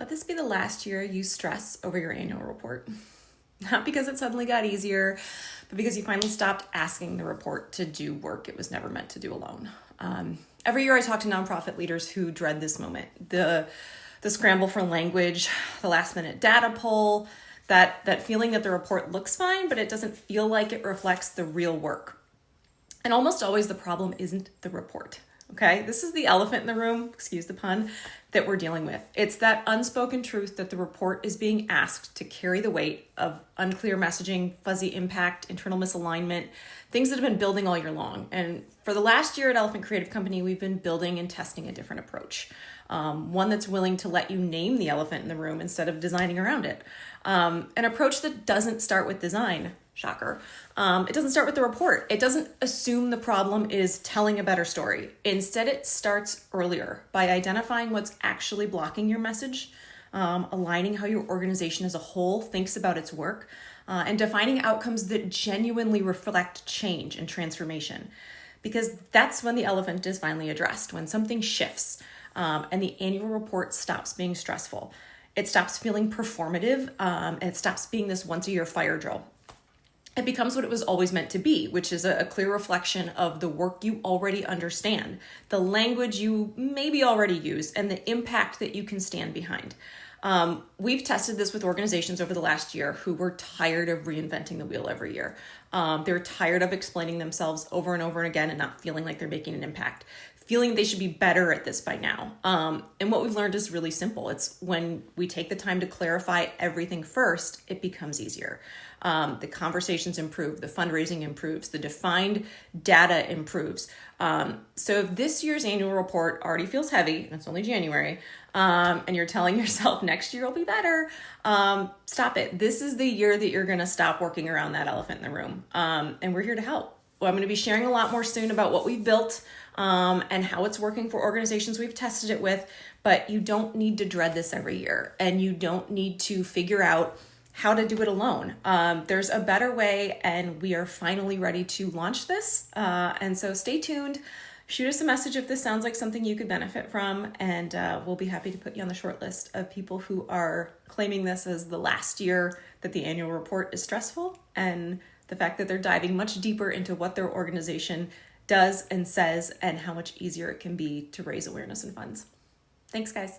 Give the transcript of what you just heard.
Let this be the last year you stress over your annual report. Not because it suddenly got easier, but because you finally stopped asking the report to do work it was never meant to do alone. Every year I talk to nonprofit leaders who dread this moment. The scramble for language, the last minute data pull, that feeling that the report looks fine, but it doesn't feel like it reflects the real work. And almost always the problem isn't the report. Okay, this is the elephant in the room, excuse the pun, that we're dealing with. It's that unspoken truth that the report is being asked to carry the weight of unclear messaging, fuzzy impact, internal misalignment, things that have been building all year long. And for the last year at Elephant Creative Company, we've been building and testing a different approach. One that's willing to let you name the elephant in the room instead of designing around it. An approach that doesn't start with design, shocker. It doesn't start with the report. It doesn't assume the problem is telling a better story. Instead, it starts earlier by identifying what's actually blocking your message, aligning how your organization as a whole thinks about its work, and defining outcomes that genuinely reflect change and transformation. Because that's when the elephant is finally addressed, when something shifts and the annual report stops being stressful. It stops feeling performative and it stops being this once a year fire drill. It becomes what it was always meant to be, which is a clear reflection of the work you already understand, the language you maybe already use, and the impact that you can stand behind. We've tested this with organizations over the last year who were tired of reinventing the wheel every year. They're tired of explaining themselves over and over again and not feeling like they're making an impact, feeling they should be better at this by now. And what we've learned is really simple. It's when we take the time to clarify everything first, it becomes easier. The conversations improve, the fundraising improves, the defined data improves. So if this year's annual report already feels heavy, and it's only January, and you're telling yourself next year will be better, stop it. This is the year that you're going to stop working around that elephant in the room. And we're here to help. Well, I'm going to be sharing a lot more soon about what we've built and how it's working for organizations we've tested it with, but you don't need to dread this every year, and you don't need to figure out how to do it alone. There's a better way, and we are finally ready to launch this. And so stay tuned. Shoot us a message if this sounds like something you could benefit from, and we'll be happy to put you on the short list of people who are claiming this as the last year that the annual report is stressful, and the fact that they're diving much deeper into what their organization does and says and how much easier it can be to raise awareness and funds. Thanks, guys.